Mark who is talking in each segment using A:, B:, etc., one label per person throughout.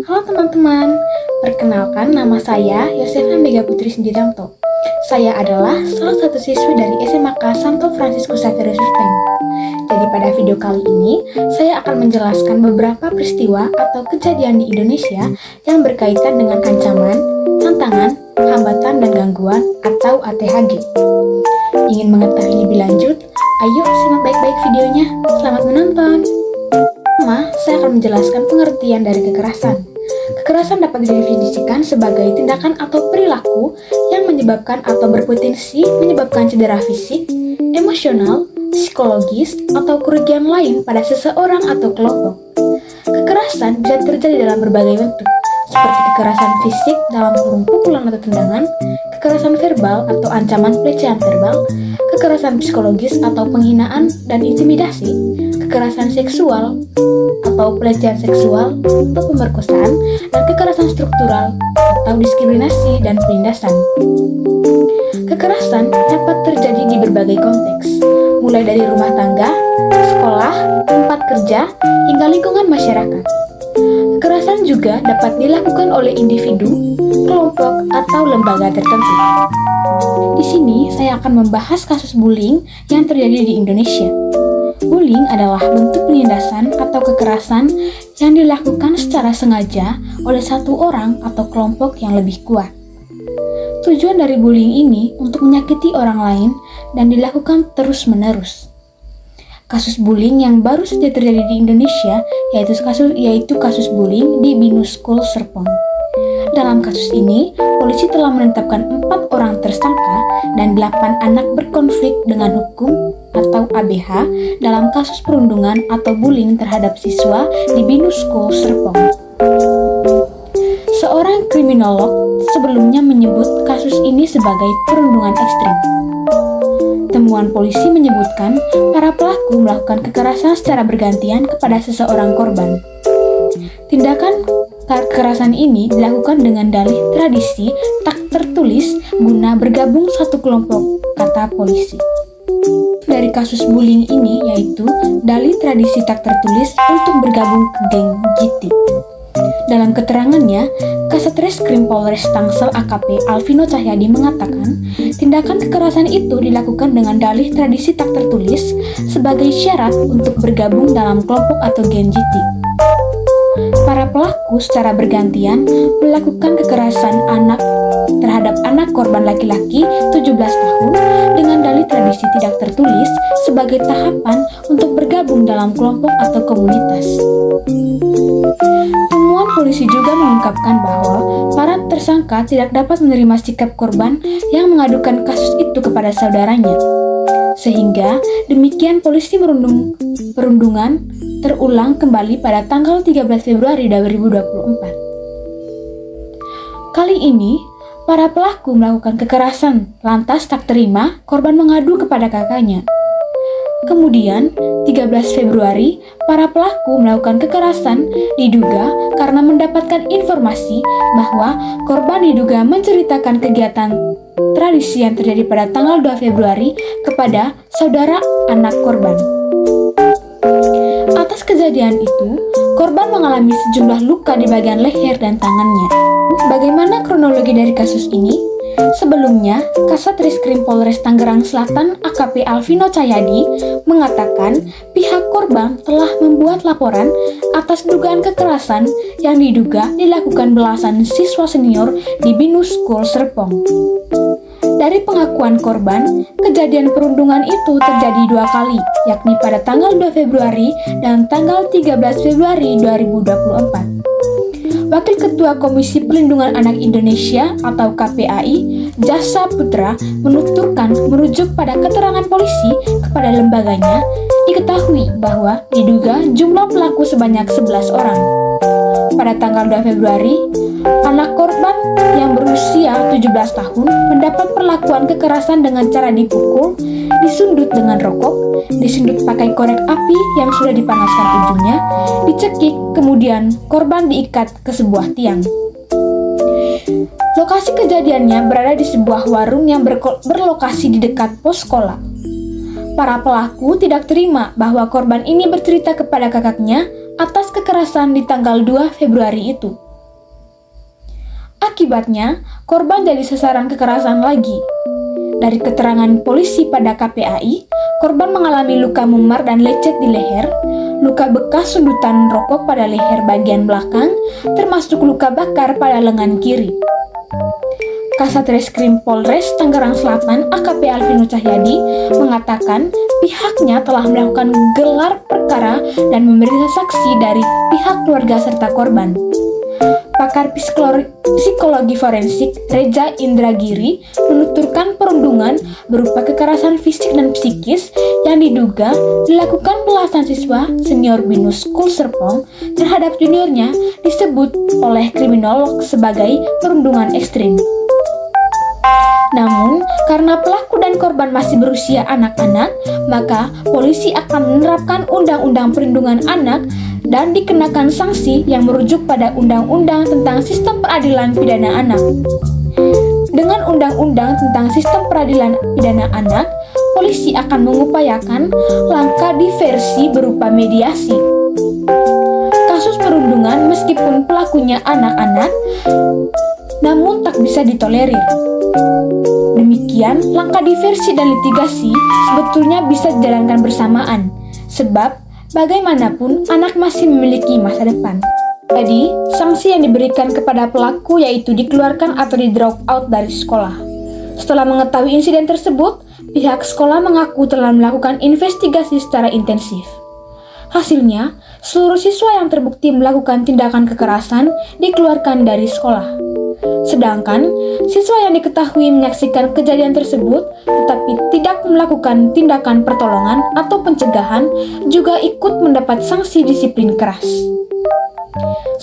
A: Halo teman-teman, perkenalkan nama saya Yosefa Mega Putri Sindiranto. Saya adalah salah satu siswi dari SMAK Santo Fransiskus Xavier Ruteng. Jadi pada video kali ini, saya akan menjelaskan beberapa peristiwa atau kejadian di Indonesia yang berkaitan dengan ancaman, tantangan, hambatan, dan gangguan atau ATHG. Ingin mengetahui lebih lanjut? Ayo simak baik-baik videonya. Selamat menonton! Pertama, saya akan menjelaskan pengertian dari kekerasan. Kekerasan dapat didefinisikan sebagai tindakan atau perilaku yang menyebabkan atau berpotensi menyebabkan cedera fisik, emosional, psikologis, atau kerugian lain pada seseorang atau kelompok. Kekerasan bisa terjadi dalam berbagai bentuk, seperti kekerasan fisik dalam kurung pukulan atau tendangan, kekerasan verbal atau ancaman pelecehan verbal, kekerasan psikologis atau penghinaan dan intimidasi, kekerasan seksual atau pelecehan seksual atau pemerkosaan, dan kekerasan struktural atau diskriminasi dan penindasan. Kekerasan dapat terjadi di berbagai konteks, mulai dari rumah tangga, sekolah, tempat kerja, hingga lingkungan masyarakat. Kekerasan juga dapat dilakukan oleh individu, kelompok, atau lembaga tertentu. Di sini saya akan membahas kasus bullying yang terjadi di Indonesia. Bullying adalah bentuk penindasan atau kekerasan yang dilakukan secara sengaja oleh satu orang atau kelompok yang lebih kuat. Tujuan dari bullying ini untuk menyakiti orang lain dan dilakukan terus-menerus. Kasus bullying yang baru saja terjadi di Indonesia yaitu kasus bullying di Binus School Serpong. Dalam kasus ini, polisi telah menetapkan 4 orang tersangka dan 8 anak berkonflik dengan hukum atau ABH dalam kasus perundungan atau bullying terhadap siswa di Binus School Serpong. Seorang kriminolog sebelumnya menyebut kasus ini sebagai perundungan ekstrim. Temuan polisi menyebutkan para pelaku melakukan kekerasan secara bergantian kepada seseorang korban. Tindakan kekerasan ini dilakukan dengan dalih tradisi tak tertulis guna bergabung satu kelompok, kata polisi. Dari kasus bullying ini yaitu dalih tradisi tak tertulis untuk bergabung ke geng GT. Dalam keterangannya, Kasat Reskrim Polres Tangsel AKP Alvino Cahyadi mengatakan, tindakan kekerasan itu dilakukan dengan dalih tradisi tak tertulis sebagai syarat untuk bergabung dalam kelompok atau geng GT. Para pelaku secara bergantian melakukan kekerasan terhadap anak korban laki-laki 17 tahun dengan dalih tradisi tidak tertulis sebagai tahapan untuk bergabung dalam kelompok atau komunitas. Temuan polisi juga mengungkapkan bahwa para tersangka tidak dapat menerima sikap korban yang mengadukan kasus itu kepada saudaranya. Sehingga demikian polisi perundungan terulang kembali pada tanggal 13 Februari 2024. Kali ini, para pelaku melakukan kekerasan, lantas tak terima, korban mengadu kepada kakaknya. Kemudian, 13 Februari, para pelaku melakukan kekerasan diduga karena mendapatkan informasi bahwa korban diduga menceritakan kegiatan tradisi yang terjadi pada tanggal 2 Februari kepada saudara anak korban. Atas kejadian itu, korban mengalami sejumlah luka di bagian leher dan tangannya. Bagaimana kronologi dari kasus ini? Sebelumnya, Kasat Reskrim Polres Tangerang Selatan AKP Alvino Cahyadi mengatakan pihak korban telah membuat laporan atas dugaan kekerasan yang diduga dilakukan belasan siswa senior di Binus School Serpong. Dari pengakuan korban, kejadian perundungan itu terjadi 2 kali, yakni pada tanggal 2 Februari dan tanggal 13 Februari 2024. Wakil Ketua Komisi Pelindungan Anak Indonesia atau KPAI, Jasa Putra, menuturkan merujuk pada keterangan polisi kepada lembaganya, diketahui bahwa diduga jumlah pelaku sebanyak 11 orang. Pada tanggal 2 Februari, anak korban yang berusia 17 tahun mendapat perlakuan kekerasan dengan cara dipukul, disundut dengan rokok, disundut pakai korek api yang sudah dipanaskan ujungnya, dicekik, kemudian korban diikat ke sebuah tiang. Lokasi kejadiannya berada di sebuah warung yang berlokasi di dekat pos sekolah. Para pelaku tidak terima bahwa korban ini bercerita kepada kakaknya atas kekerasan di tanggal 2 Februari itu. Akibatnya, korban jadi sasaran kekerasan lagi. Dari keterangan polisi pada KPAI, korban mengalami luka memar dan lecet di leher, luka bekas sundutan rokok pada leher bagian belakang, termasuk luka bakar pada lengan kiri. Kasat Reskrim Polres Tangerang Selatan AKP Alvino Cahyadi mengatakan pihaknya telah melakukan gelar perkara dan memeriksa saksi dari pihak keluarga serta korban. Pakar psikologi forensik Reza Indragiri menuturkan perundungan berupa kekerasan fisik dan psikis yang diduga dilakukan belasan siswa senior BINUS School Serpong terhadap juniornya disebut oleh kriminolog sebagai perundungan ekstrim. Namun, karena pelaku dan korban masih berusia anak-anak, maka polisi akan menerapkan Undang-Undang Perlindungan Anak dan dikenakan sanksi yang merujuk pada Undang-Undang tentang Sistem Peradilan Pidana Anak. Dengan Undang-Undang tentang Sistem Peradilan Pidana Anak, polisi akan mengupayakan langkah diversi berupa mediasi. Kasus perundungan meskipun pelakunya anak-anak, namun tak bisa ditolerir. Demikian, langkah diversi dan litigasi sebetulnya bisa dijalankan bersamaan, sebab bagaimanapun anak masih memiliki masa depan. Jadi, sanksi yang diberikan kepada pelaku yaitu dikeluarkan atau di-drop out dari sekolah. Setelah mengetahui insiden tersebut, pihak sekolah mengaku telah melakukan investigasi secara intensif. Hasilnya, seluruh siswa yang terbukti melakukan tindakan kekerasan dikeluarkan dari sekolah. Sedangkan, siswa yang diketahui menyaksikan kejadian tersebut tetapi tidak melakukan tindakan pertolongan atau pencegahan juga ikut mendapat sanksi disiplin keras.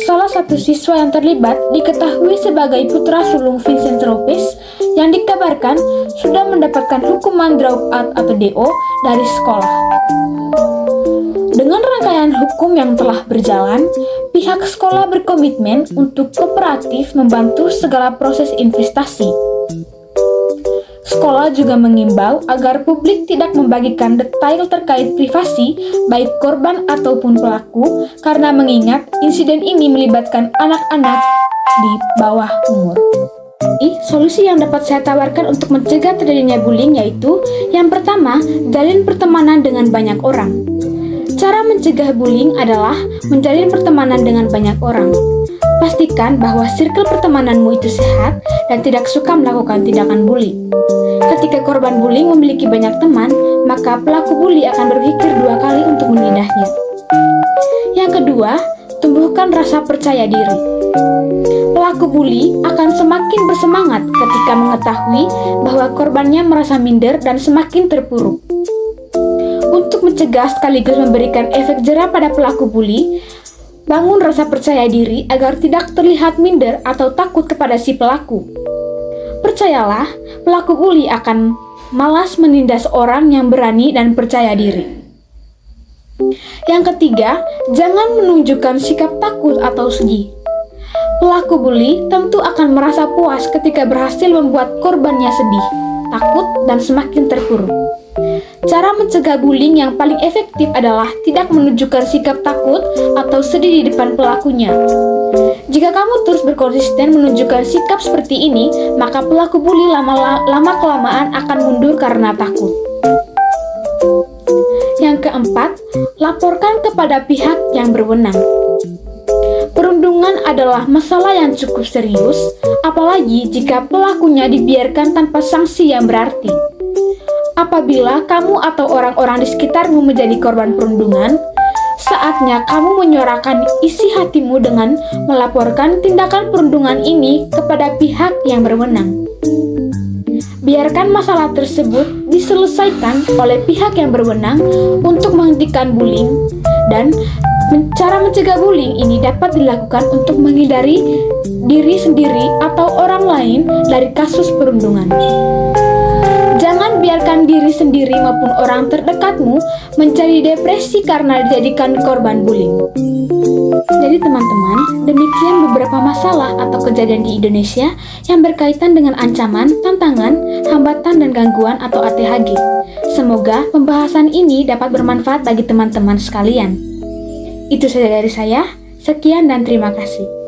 A: Salah satu siswa yang terlibat diketahui sebagai putra sulung Vincent Lopez yang dikabarkan sudah mendapatkan hukuman drop out atau DO dari sekolah. Dengan rangkaian hukum yang telah berjalan, pihak sekolah berkomitmen untuk kooperatif membantu segala proses investasi. Sekolah juga mengimbau agar publik tidak membagikan detail terkait privasi baik korban ataupun pelaku karena mengingat insiden ini melibatkan anak-anak di bawah umur. Solusi yang dapat saya tawarkan untuk mencegah terjadinya bullying yaitu yang pertama, jalin pertemanan dengan banyak orang. Cara mencegah bullying adalah menjalin pertemanan dengan banyak orang. Pastikan bahwa circle pertemananmu itu sehat dan tidak suka melakukan tindakan bully. Ketika korban bullying memiliki banyak teman, maka pelaku bully akan berpikir 2 kali untuk menghindahnya. Yang kedua, tumbuhkan rasa percaya diri. Pelaku bully akan semakin bersemangat ketika mengetahui bahwa korbannya merasa minder dan semakin terpuruk. Untuk mencegah sekaligus memberikan efek jera pada pelaku bully, bangun rasa percaya diri agar tidak terlihat minder atau takut kepada si pelaku. Percayalah, pelaku bully akan malas menindas orang yang berani dan percaya diri. Yang ketiga, jangan menunjukkan sikap takut atau sedih. Pelaku bully tentu akan merasa puas ketika berhasil membuat korbannya sedih, takut, dan semakin terpuruk. Cara mencegah bullying yang paling efektif adalah tidak menunjukkan sikap takut atau sedih di depan pelakunya. Jika kamu terus berkonsisten menunjukkan sikap seperti ini, maka pelaku bully lama-kelamaan akan mundur karena takut. Yang keempat, laporkan kepada pihak yang berwenang. Perundungan adalah masalah yang cukup serius, apalagi jika pelakunya dibiarkan tanpa sanksi yang berarti. Apabila kamu atau orang-orang di sekitarmu menjadi korban perundungan, saatnya kamu menyuarakan isi hatimu dengan melaporkan tindakan perundungan ini kepada pihak yang berwenang. Biarkan masalah tersebut diselesaikan oleh pihak yang berwenang untuk menghentikan bullying, dan cara mencegah bullying ini dapat dilakukan untuk menghindari diri sendiri atau orang lain dari kasus perundungan. Jangan biarkan diri sendiri maupun orang terdekatmu menjadi depresi karena dijadikan korban bullying. Jadi teman-teman, demikian beberapa masalah atau kejadian di Indonesia yang berkaitan dengan ancaman, tantangan, hambatan, dan gangguan atau ATHG. Semoga pembahasan ini dapat bermanfaat bagi teman-teman sekalian. Itu saja dari saya, sekian dan terima kasih.